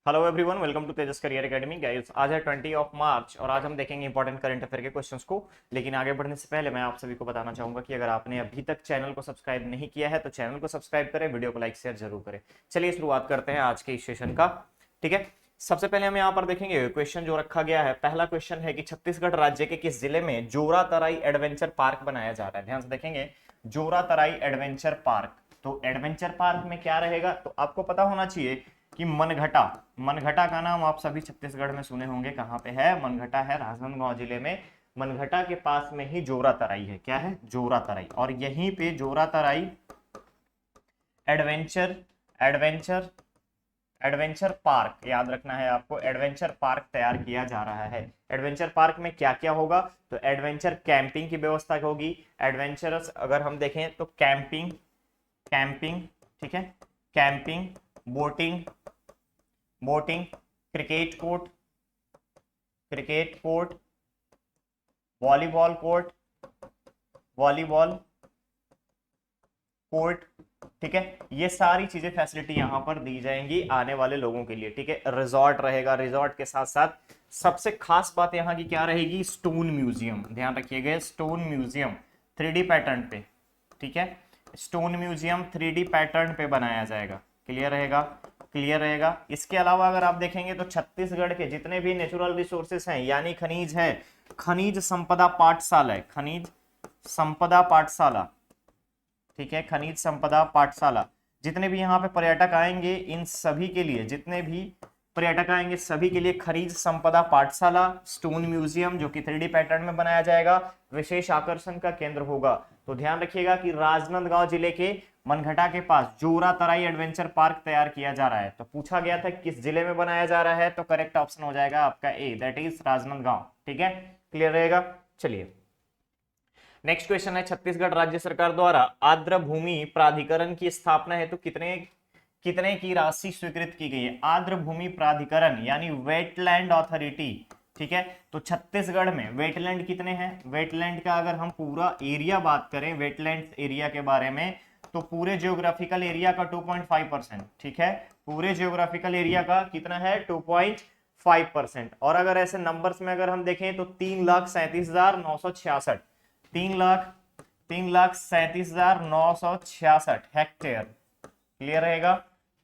Hello everyone, welcome to Tejas career academy. Guys, आज है 20 March और आज हम देखेंगे इंपॉर्टेंट करंट अफेयर के क्वेश्चंस को। लेकिन आगे बढ़ने से पहले मैं आप सभी को बताना चाहूंगा कि अगर आपने अभी तक चैनल को सब्सक्राइब नहीं किया है तो चैनल को सब्सक्राइब करें, वीडियो को लाइक शेयर जरूर करें। चलिए शुरुआत करते हैं आज के इस सेशन का। ठीक है, सबसे पहले हम यहाँ पर देखेंगे क्वेश्चन जो रखा गया है। पहला क्वेश्चन है कि छत्तीसगढ़ राज्य के किस जिले में जोरा तराई एडवेंचर पार्क बनाया जा रहा है। ध्यान से देखेंगे, जोरा तराई एडवेंचर पार्क। तो एडवेंचर पार्क में क्या रहेगा, तो आपको पता होना चाहिए कि मनघटा। मनघटा का नाम आप सभी छत्तीसगढ़ में सुने होंगे। कहाँ पे है मनघटा? है राजनांदगांव जिले में। मनघटा के पास में ही जोरा तराई है। क्या है? जोरा तराई। और यहीं पे जोरा तराई एडवेंचर एडवेंचर एडवेंचर पार्क, याद रखना है आपको, एडवेंचर पार्क तैयार किया जा रहा है। एडवेंचर पार्क में क्या क्या होगा, तो एडवेंचर कैंपिंग की व्यवस्था होगी। एडवेंचरस अगर हम देखें तो कैंपिंग कैंपिंग ठीक है, camping, boating boating, cricket court, volleyball court, volleyball court. ठीक है, ये सारी चीजें फैसिलिटी यहां पर दी जाएंगी आने वाले लोगों के लिए। ठीक है, रिजॉर्ट रहेगा। रिजॉर्ट के साथ साथ सबसे खास बात यहां की क्या रहेगी, स्टोन म्यूजियम। ध्यान रखिएगा, स्टोन म्यूजियम 3D पैटर्न पे। ठीक है, स्टोन म्यूजियम 3D पैटर्न पे बनाया जाएगा। क्लियर रहेगा? क्लियर रहेगा। इसके अलावा अगर आप देखेंगे तो छत्तीसगढ़ के जितने भी नेचुरल रिसोर्सेस हैं यानी खनिज हैं, खनिज संपदा पाठशाला है। खनिज संपदा पाठशाला, ठीक है, खनिज संपदा पाठशाला। जितने भी यहाँ पे पर्यटक आएंगे इन सभी के लिए, जितने भी पर्यटक आएंगे सभी के लिए खनिज संपदा पाठशाला, स्टोन म्यूजियम जो कि 3D पैटर्न में बनाया जाएगा, विशेष आकर्षण का केंद्र होगा। तो ध्यान रखिएगा कि राजनांदगांव जिले के मनघटा के पास जोरा तराई एडवेंचर पार्क तैयार किया जा रहा है। तो पूछा गया था किस जिले में बनाया जा रहा है, तो करेक्ट ऑप्शन हो जाएगा आपका ए, दैट इज राजनांदगांव। ठीक है, क्लियर रहेगा। चलिए नेक्स्ट क्वेश्चन है, छत्तीसगढ़ राज्य सरकार द्वारा आर्द्र भूमि प्राधिकरण की स्थापना हेतु कितने कितने की राशि स्वीकृत की गई है। आर्द्र भूमि प्राधिकरण यानी वेटलैंड अथॉरिटी। ठीक है, तो छत्तीसगढ़ में वेटलैंड कितने हैं? वेटलैंड का अगर हम पूरा एरिया बात करें, वेटलैंड एरिया के बारे में, तो पूरे जियोग्राफिकल एरिया का 2.5%। ठीक है, पूरे जियोग्राफिकल एरिया का कितना है? 2.5%। और अगर ऐसे नंबर्स में अगर हम देखें तो 3,37,966, 3,37,966 हेक्टेयर। क्लियर रहेगा?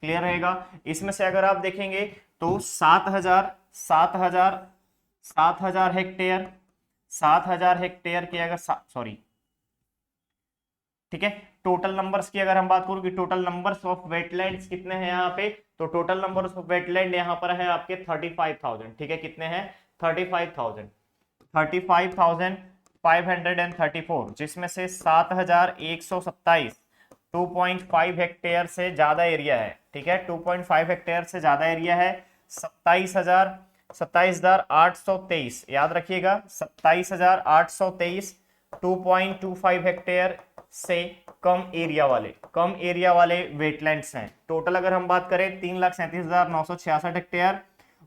क्लियर रहेगा। इसमें से अगर आप देखेंगे तो 7,000 हेक्टेयर, 7,000 हेक्टेयर के अगर सॉरी, ठीक है, टोटल नंबर्स की अगर हम बात करूं कि टोटल नंबर्स ऑफ वेटलैंड्स कितने हैं यहाँ पे, तो टोटल नंबर्स ऑफ वेटलैंड यहाँ पर है आपके 35,000। ठीक है, कितने हैं? 35,000, 35,534, जिसमें से 7,127 2.5 हेक्टेयर से ज्यादा एरिया है। ठीक है, 2.5 हेक्टेयर से ज्यादा एरिया है। 27,823, याद रखिएगा, 27,823 2.25 हेक्टेयर से कम एरिया वाले वेटलैंड्स हैं। टोटल अगर हम बात करें 3,37,966 हेक्टेयर,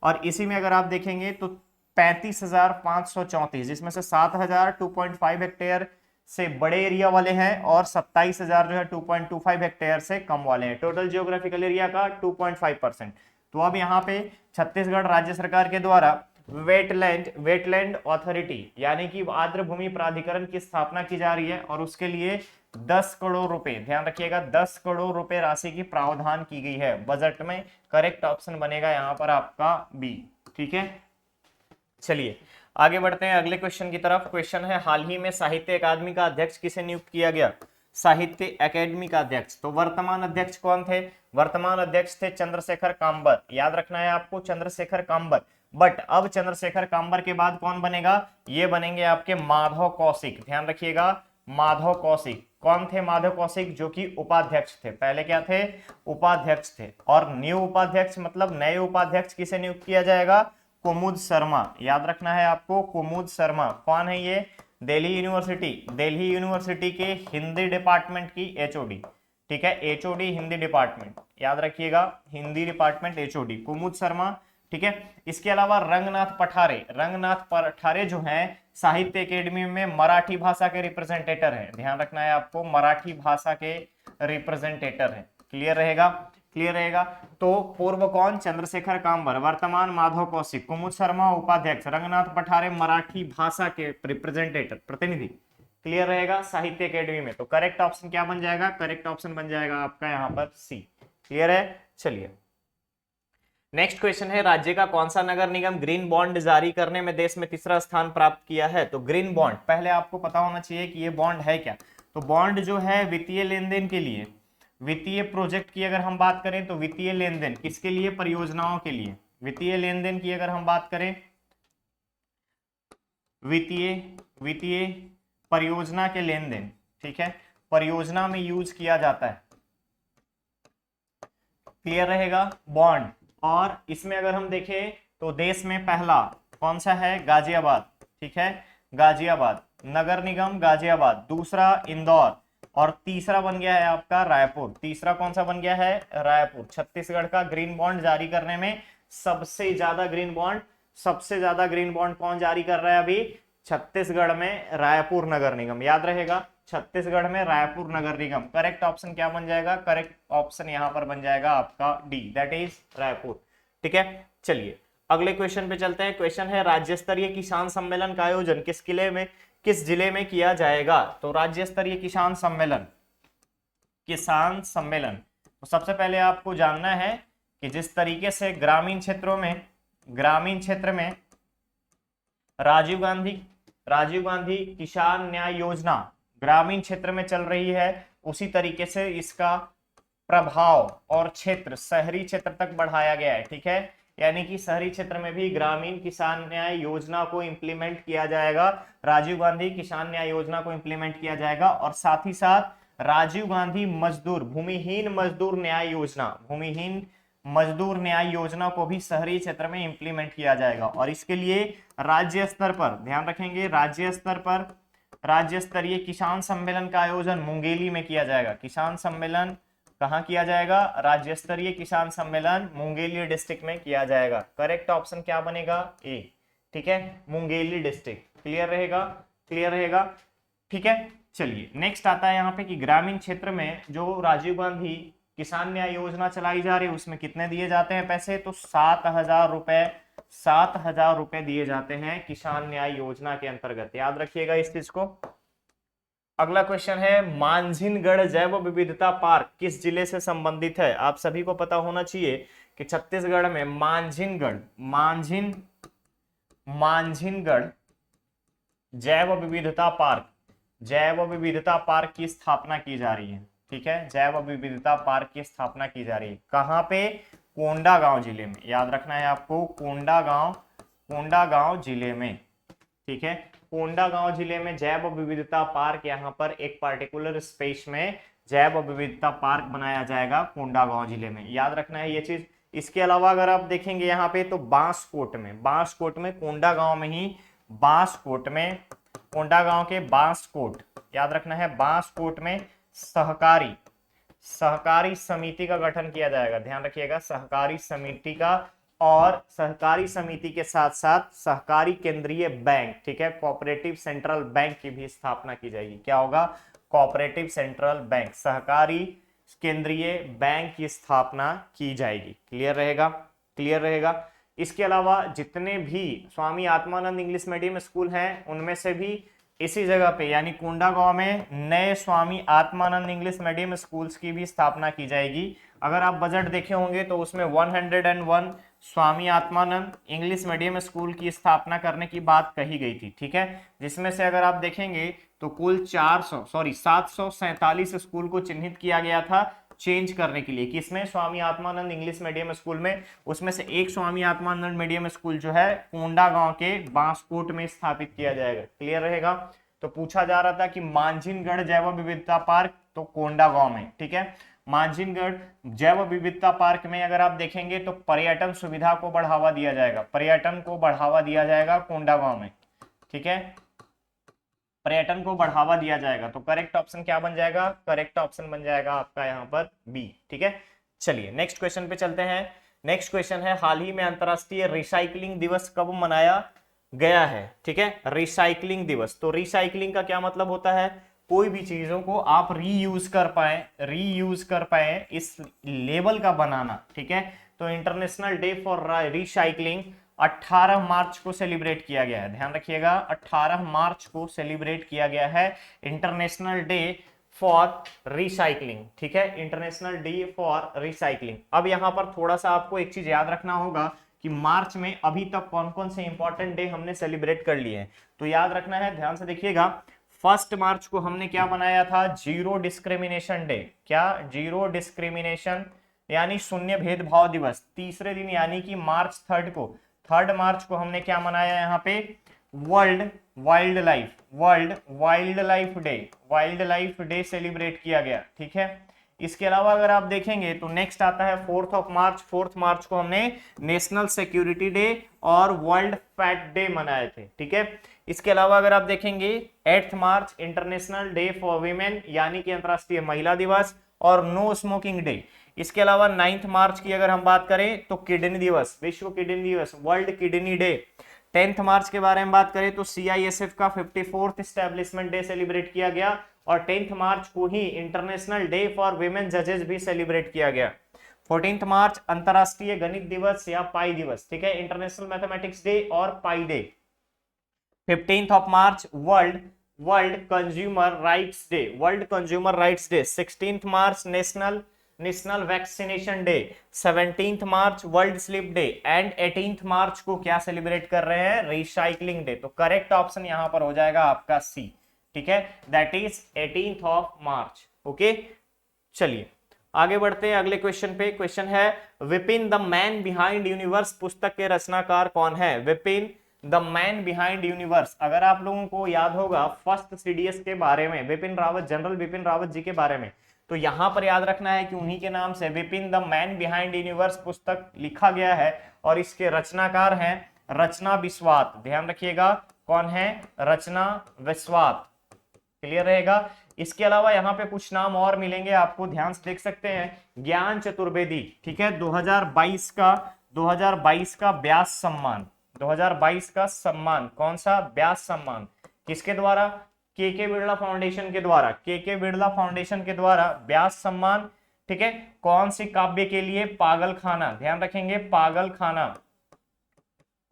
और इसी में अगर आप देखेंगे तो 35,534, जिसमें से 7,000 2.5 हेक्टेयर से बड़े एरिया वाले हैं और 27,000 जो है 2.25 हेक्टेयर से कम वाले हैं। टोटल जियोग्राफिकल एरिया का 2.5%। तो अब यहाँ पे छत्तीसगढ़ राज्य सरकार के द्वारा वेटलैंड अथॉरिटी यानी कि आर्द्र भूमि प्राधिकरण की स्थापना की जा रही है और उसके लिए 10 करोड़ रुपए, ध्यान रखिएगा, 10 करोड़ रुपए राशि की प्रावधान की गई है बजट में। करेक्ट ऑप्शन बनेगा यहाँ पर आपका बी। ठीक है, चलिए आगे बढ़ते हैं अगले क्वेश्चन की तरफ। क्वेश्चन है, हाल ही में साहित्य अकादमी का अध्यक्ष किसे नियुक्त किया गया? साहित्य अकादमी का अध्यक्ष, तो वर्तमान अध्यक्ष कौन थे? वर्तमान अध्यक्ष थे चंद्रशेखर काम्बर। याद रखना है आपको, चंद्रशेखर काम्बर। बट अब चंद्रशेखर काम्बर के बाद कौन बनेगा? ये बनेंगे आपके माधव कौशिक। ध्यान रखिएगा, माधव कौशिक। कौन थे माधव कौशिक? जो कि उपाध्यक्ष थे। पहले क्या थे? उपाध्यक्ष थे। और न्यू उपाध्यक्ष मतलब नए उपाध्यक्ष किसे नियुक्त किया जाएगा? कुमुद शर्मा। याद रखना है आपको, कुमुद शर्मा। कौन है ये? दिल्ली यूनिवर्सिटी के हिंदी डिपार्टमेंट की एचओडी। ठीक है, एचओडी हिंदी डिपार्टमेंट, याद रखिएगा, हिंदी डिपार्टमेंट एचओडी कुमुद शर्मा। ठीक है, इसके अलावा रंगनाथ पठारे जो हैं साहित्य अकेडमी में मराठी भाषा के रिप्रेजेंटेटर हैं। ध्यान रखना है आपको, मराठी भाषा के रिप्रेजेंटेटर हैं। क्लियर रहेगा। क्लियर रहेगा। तो पूर्व कौन? चंद्रशेखर कांबर, वर्तमान माधव कौशिक, कुमुद शर्मा उपाध्यक्ष, रंगनाथ पठारे मराठी भाषा के रिप्रेजेंटेटिव प्रतिनिधि। क्लियर रहेगा साहित्य अकेडमी में। तो करेक्ट ऑप्शन क्या बन जाएगा? करेक्ट ऑप्शन बन जाएगा आपका यहाँ पर सी। क्लियर है? चलिए नेक्स्ट क्वेश्चन है, राज्य का कौन सा नगर निगम ग्रीन बॉन्ड जारी करने में देश में तीसरा स्थान प्राप्त किया है? तो ग्रीन बॉन्ड, पहले आपको पता होना चाहिए कि ये बॉन्ड है क्या। तो बॉन्ड जो है वित्तीय लेन देन के लिए, वित्तीय प्रोजेक्ट की अगर हम बात करें तो वित्तीय लेन देन किसके लिए? परियोजनाओं के लिए। वित्तीय लेन देन की अगर हम बात करें, वित्तीय परियोजना के लेन देन, ठीक है, परियोजना में यूज किया जाता है। क्लियर रहेगा बॉन्ड। और इसमें अगर हम देखें तो देश में पहला कौन सा है? गाजियाबाद, ठीक है, गाजियाबाद नगर निगम गाजियाबाद, दूसरा इंदौर, और तीसरा बन गया है आपका रायपुर। तीसरा कौन सा बन गया है? रायपुर। छत्तीसगढ़ का ग्रीन बॉन्ड जारी करने में सबसे ज्यादा ग्रीन बॉन्ड कौन जारी कर रहा है अभी? छत्तीसगढ़ में रायपुर नगर निगम। याद रहेगा, छत्तीसगढ़ में रायपुर नगर निगम। करेक्ट ऑप्शन क्या बन जाएगा? करेक्ट ऑप्शन यहां पर बन जाएगा आपका डी, दैट इज रायपुर। ठीक है, चलिए अगले क्वेश्चन पे चलते हैं। क्वेश्चन है, राज्य स्तरीय किसान सम्मेलन का आयोजन किस जिले में किया जाएगा? तो राज्य स्तरीय किसान सम्मेलन तो सबसे पहले आपको जानना है कि जिस तरीके से ग्रामीण क्षेत्र में राजीव गांधी किसान न्याय योजना ग्रामीण क्षेत्र में चल रही है, उसी तरीके से इसका प्रभाव और क्षेत्र शहरी क्षेत्र तक बढ़ाया गया है। ठीक है, यानी कि शहरी क्षेत्र में भी ग्रामीण किसान न्याय योजना को इंप्लीमेंट किया जाएगा, राजीव गांधी किसान न्याय योजना को इंप्लीमेंट किया जाएगा। और साथ ही साथ राजीव गांधी भूमिहीन मजदूर न्याय योजना को भी शहरी क्षेत्र में इंप्लीमेंट किया जाएगा। और इसके लिए राज्य स्तर पर ध्यान रखेंगे, राज्य स्तरीय किसान सम्मेलन का आयोजन मुंगेली में किया जाएगा। किसान सम्मेलन कहां किया जाएगा? राज्य स्तरीय किसान सम्मेलन मुंगेली डिस्ट्रिक्ट में किया जाएगा। करेक्ट ऑप्शन क्या बनेगा? ए। ठीक है, मुंगेली डिस्ट्रिक्ट। क्लियर रहेगा। ठीक है, चलिए नेक्स्ट आता है यहाँ पे कि ग्रामीण क्षेत्र में जो राजीव गांधी किसान न्याय योजना चलाई जा रही है उसमें कितने दिए जाते हैं पैसे? तो 7,000 रुपए दिए जाते हैं किसान न्याय योजना के अंतर्गत। याद रखिएगा इस चीज को। अगला क्वेश्चन है, मांझिनगढ़ जैव विविधता पार्क किस जिले से संबंधित है? आप सभी को पता होना चाहिए कि छत्तीसगढ़ में मांझिनगढ़ जैव विविधता पार्क की स्थापना की जा रही है। ठीक है, जैव विविधता पार्क की स्थापना की जा रही है। कहां पे? कोंडागांव जिले में। याद रखना है आपको, कोंडागांव जिले में। ठीक है, कोंडागांव जिले में जैव विविधता पार्क, यहाँ पर एक पार्टिकुलर स्पेस में जैव विविधता पार्क बनाया जाएगा कोंडागांव जिले में। याद रखना है ये चीज। इसके अलावा अगर आप देखेंगे यहाँ पे तो बांसकोट में कोंडागांव में ही कोंडागांव के बांसकोट, याद रखना है, बांसकोट में सहकारी समिति का गठन किया जाएगा। ध्यान रखिएगा, सहकारी समिति का। और सहकारी समिति के साथ साथ सहकारी केंद्रीय बैंक, ठीक है, कोऑपरेटिव सेंट्रल बैंक की भी स्थापना की जाएगी। क्या होगा? कोऑपरेटिव सेंट्रल बैंक, सहकारी केंद्रीय बैंक की स्थापना की जाएगी। क्लियर रहेगा। इसके अलावा जितने भी Swami Atmanand English medium school हैं उनमें से भी इसी जगह पे यानी कोंडागांव में नए Swami Atmanand English medium schools की भी स्थापना की जाएगी। अगर आप बजट देखे होंगे तो उसमें 101 Swami Atmanand English medium school की स्थापना करने की बात कही गई थी। ठीक है, जिसमें से अगर आप देखेंगे तो कुल 747 स्कूल को चिन्हित किया गया था चेंज करने के लिए। किसमें? Swami Atmanand English medium school में। उसमें से एक स्वामी आत्मानंद मीडियम स्कूल जो है कोंडागांव के बांसकोट में स्थापित किया जाएगा। क्लियर रहेगा। तो पूछा जा रहा था कि मांझिनगढ़ जैव विविधता पार्क, तो कोंडागांव में। ठीक है, मांझिनगढ़ जैव विविधता पार्क में अगर आप देखेंगे तो पर्यटन सुविधा को बढ़ावा दिया जाएगा, कोंडागांव में। ठीक है, पर्यटन को बढ़ावा दिया जाएगा। तो करेक्ट ऑप्शन क्या बन जाएगा? करेक्ट ऑप्शन बन जाएगा आपका यहाँ पर बी। ठीक है, चलिए नेक्स्ट क्वेश्चन पे चलते हैं। नेक्स्ट क्वेश्चन है, हाल ही में अंतरराष्ट्रीय रिसाइकलिंग दिवस कब मनाया गया है? ठीक है, रिसाइकलिंग दिवस। तो रिसाइकलिंग का क्या मतलब होता है? कोई भी चीजों को आप रीयूज कर पाए इस लेवल का बनाना, ठीक है। तो international day for recycling 18 March को सेलिब्रेट किया गया है, ध्यान रखिएगा 18 मार्च को सेलिब्रेट किया गया है इंटरनेशनल डे फॉर रिसाइकलिंग, ठीक है, इंटरनेशनल डे फॉर रिसाइकलिंग। अब यहां पर थोड़ा सा आपको एक चीज याद रखना होगा कि मार्च में अभी तक कौन कौन से इंपॉर्टेंट डे हमने सेलिब्रेट कर लिए हैं, तो याद रखना है, ध्यान से देखिएगा। 1 मार्च को हमने क्या बनाया था, जीरो डिस्क्रिमिनेशन डे, क्या, जीरो डिस्क्रिमिनेशन यानी शून्य भेदभाव दिवस। तीसरे दिन यानी कि मार्च 3 मार्च को हमने क्या मनाया यहाँ पे, world wild life day celebrate किया गया, ठीक है। इसके अलावा अगर आप देखेंगे तो नेक्स्ट आता है 4 मार्च को हमने नेशनल सिक्योरिटी डे और वर्ल्ड फैट डे मनाए थे, ठीक है। इसके अलावा अगर आप देखेंगे 8 मार्च इंटरनेशनल डे फॉर वीमेन यानी कि अंतरराष्ट्रीय महिला दिवस और नो स्मोकिंग डे। इसके अलावा 9 मार्च की अगर हम बात करें तो किडनी दिवस, विश्व किडनी दिवस, वर्ल्ड किडनी डे। 10 मार्च के बारे में बात करें तो CISF का 54th एस्टेब्लिशमेंट डे सेलिब्रेट किया गया और 10 मार्च को ही इंटरनेशनल डे फॉर विमेन जजेस भी सेलिब्रेट किया गया। 14 मार्च अंतरराष्ट्रीय गणित दिवस या पाई दिवस, ठीक है, इंटरनेशनल मैथमेटिक्स डे और pi day. 15 March world consumer rights day. 16 March national vaccination day. 17 March world sleep day and 18 March को क्या सेलिब्रेट कर रहे हैं, रिसाइकलिंग डे। तो करेक्ट ऑप्शन यहां पर हो जाएगा आपका सी, ठीक है, दैट इज 18 मार्च। ओके, चलिए आगे बढ़ते हैं अगले क्वेश्चन पे। क्वेश्चन है Vipin the man behind universe पुस्तक के रचनाकार कौन है, Vipin the man behind universe. अगर आप लोगों को याद होगा फर्स्ट CDS के बारे में, जनरल बिपिन रावत जी के बारे में, तो यहां पर याद रखना है कि उन्हीं के नाम से Vipin the man behind universe पुस्तक लिखा गया है और इसके रचनाकार हैं रचना बिस्वात। ध्यान रखिएगा कौन है, रचना बिस्वात, क्लियर रहेगा। इसके अलावा यहाँ पे कुछ नाम और मिलेंगे आपको, ध्यान से देख सकते हैं, ज्ञान चतुर्वेदी, ठीक है, 2022 का व्यास सम्मान, 2022 का सम्मान, कौन सा, व्यास सम्मान, किसके द्वारा, के बिरला फाउंडेशन के द्वारा व्यास सम्मान, ठीक है। कौन सी काव्य के लिए, पागल खाना, ध्यान रखेंगे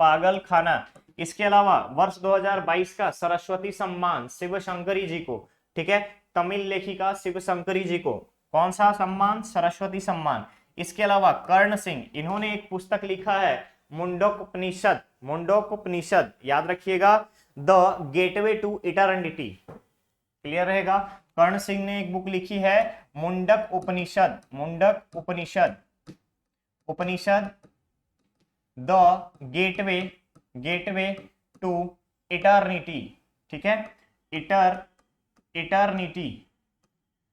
पागल खाना। इसके अलावा वर्ष 2022 का सरस्वती सम्मान शिव शंकरी जी को, ठीक है, तमिल लेखिका शिव शंकरी जी को, कौन सा सम्मान, सरस्वती सम्मान। इसके अलावा कर्ण सिंह, इन्होंने एक पुस्तक लिखा है मुंडोक उपनिषद, याद रखिएगा, the gateway to eternity, clear रहेगा। कर्ण सिंह ने एक बुक लिखी है Mundaka Upanishad the gateway to eternity, ठीक है, eternity,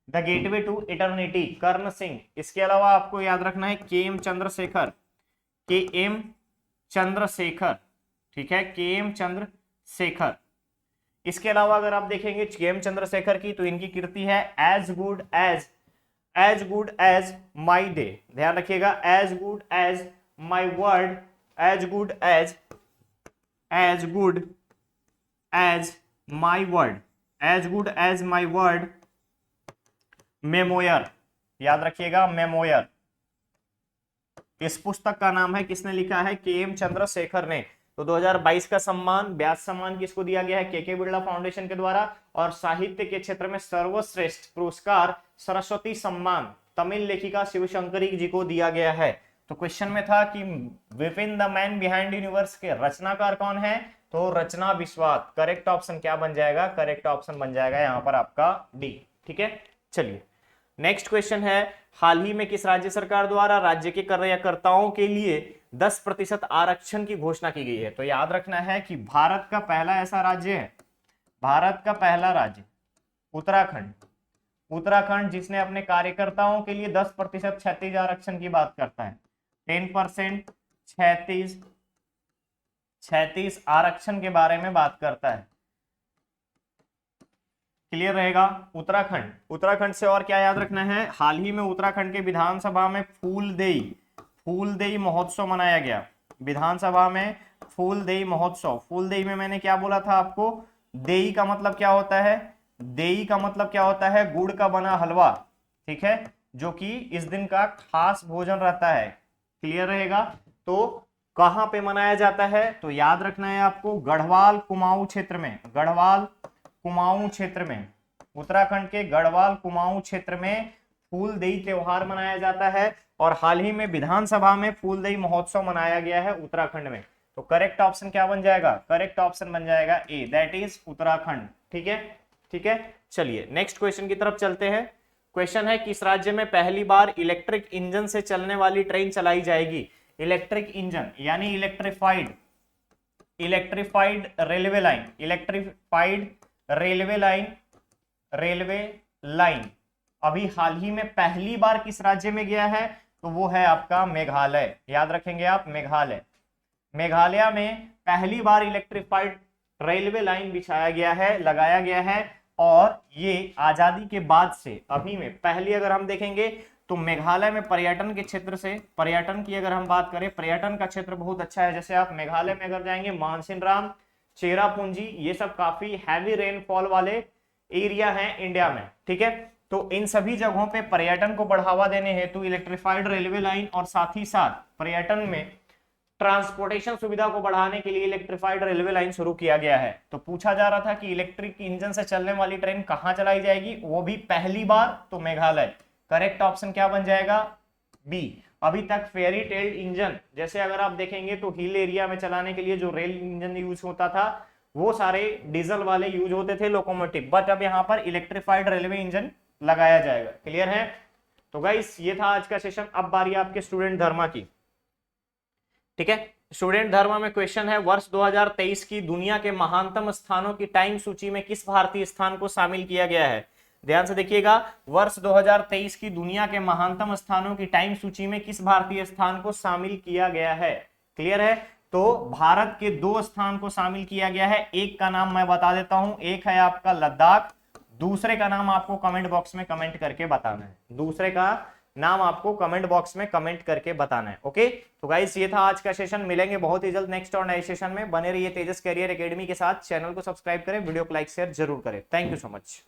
the gateway to eternity, Karan Singh. इसके अलावा आपको याद रखना है KM चंद्रशेखर, ठीक है, KM चंद्रशेखर। इसके अलावा अगर आप देखेंगे KM चंद्रशेखर की तो इनकी कीर्ति है as good as my day, ध्यान रखिएगा, as good as my word, as good as my word memoir, याद रखिएगा मेमोयर। इस पुस्तक का नाम है, किसने लिखा है, KM चंद्रशेखर ने। तो 2022 का सम्मान, व्यास सम्मान किसको दिया गया है, के बिरला फाउंडेशन के द्वारा, और साहित्य के क्षेत्र में सर्वश्रेष्ठ पुरस्कार सरस्वती सम्मान तमिल लेखिका शिवशंकरी जी को दिया गया है। तो क्वेश्चन में था कि Vipin the man behind universe के रचनाकार कौन है, तो रचना बिस्वात। करेक्ट ऑप्शन क्या बन जाएगा, करेक्ट ऑप्शन बन जाएगा यहाँ पर आपका डी, ठीक है। चलिए नेक्स्ट क्वेश्चन है, हाल ही में किस राज्य सरकार द्वारा राज्य के कार्यकर्ताओं के लिए 10% आरक्षण की घोषणा की गई है। तो याद रखना है कि भारत का पहला ऐसा राज्य है, भारत का पहला राज्य उत्तराखंड जिसने अपने कार्यकर्ताओं के लिए 10% क्षैतिज आरक्षण की बात करता है, 10% क्षैतिज आरक्षण के बारे में बात करता है, क्लियर रहेगा। उत्तराखंड से और क्या याद रखना है, हाल ही में उत्तराखंड के विधानसभा में फूलदेई महोत्सव मनाया गया, विधानसभा में फूलदेई महोत्सव। फूलदेई में मैंने क्या बोला था आपको, देई का मतलब क्या होता है, देई का मतलब क्या होता है? गुड़ का बना हलवा, ठीक है, जो कि इस दिन का खास भोजन रहता है। क्लियर रहेगा? तो कहां पे मनाया जाता है? तो याद रखना है आपको, गढ़वाल कुमाऊं क्षेत्र में, गढ़वाल कुमाऊं क्षेत्र में, उत्तराखंड के गढ़वाल कुमाऊं क्षेत्र में फूलदेई त्योहार मनाया जाता है। और हाल ही में विधानसभा में फूलदेई महोत्सव मनाया गया है उत्तराखंड में। तो करेक्ट ऑप्शन क्या बन जाएगा? करेक्ट ऑप्शन बन जाएगा ए, दैट इज उत्तराखंड। ठीक है, ठीक है। चलिए नेक्स्ट क्वेश्चन की तरफ चलते हैं। क्वेश्चन है, किस राज्य में पहली बार इलेक्ट्रिक इंजन से चलने वाली ट्रेन चलाई जाएगी? इलेक्ट्रिक इंजन यानी electrified, electrified railway line, electrified railway line, railway line अभी हाल ही में पहली बार किस राज्य में गया है? तो वो है आपका मेघालय। याद रखेंगे आप, मेघालय। मेघालय में पहली बार इलेक्ट्रिफाइड रेलवे लाइन बिछाया गया है, लगाया गया है। और ये आजादी के बाद से अभी में पहली अगर हम देखेंगे तो मेघालय में पर्यटन के क्षेत्र से, पर्यटन की अगर हम बात करें, पर्यटन का क्षेत्र बहुत अच्छा है। जैसे आप मेघालय में अगर जाएंगे, मानसिनराम, चेरापूंजी, ये सब काफी हैवी रेनफॉल वाले एरिया हैं इंडिया में। ठीक है, तो इन सभी जगहों पे पर्यटन को बढ़ावा देने हेतु इलेक्ट्रिफाइड रेलवे लाइन और साथ ही साथ पर्यटन में ट्रांसपोर्टेशन सुविधा को बढ़ाने के लिए इलेक्ट्रिफाइड रेलवे लाइन शुरू किया गया है। तो पूछा जा रहा था कि इलेक्ट्रिक इंजन से चलने वाली ट्रेन कहां चलाई जाएगी, वो भी पहली बार, तो मेघालय। करेक्ट ऑप्शन क्या बन जाएगा? बी। अभी तक फेरी टेल्ड इंजन, जैसे अगर आप देखेंगे तो हिल एरिया में चलाने के लिए जो रेल इंजन यूज होता था वो सारे डीजल वाले यूज होते थे, लोकोमोटिव, बट अब यहाँ पर इलेक्ट्रिफाइड रेलवे इंजन लगाया जाएगा। क्लियर है? तो गाइस ये था आज का सेशन। अब बारी आपके स्टूडेंट धर्मा की। ठीक है, स्टूडेंट धर्मा में क्वेश्चन है, वर्ष 2023 की दुनिया के महानतम स्थानों की टाइम सूची में किस भारतीय स्थान को शामिल किया गया है? ध्यान से देखिएगा, वर्ष 2023 की दुनिया के महानतम स्थानों की टाइम सूची में किस भारतीय स्थान को शामिल किया गया है? क्लियर है? तो भारत के 2 स्थान को शामिल किया गया है। एक का नाम मैं बता देता हूं, एक है आपका लद्दाख, दूसरे का नाम आपको कमेंट बॉक्स में कमेंट करके बताना है। दूसरे का नाम आपको कमेंट बॉक्स में कमेंट करके बताना है। ओके, तो गाइस ये था आज का सेशन। मिलेंगे बहुत ही जल्द नेक्स्ट और नए सेशन में। बने रहिए तेजस कैरियर एकेडमी के साथ। चैनल को सब्सक्राइब करें, वीडियो को लाइक शेयर जरूर करें। Thank you so much.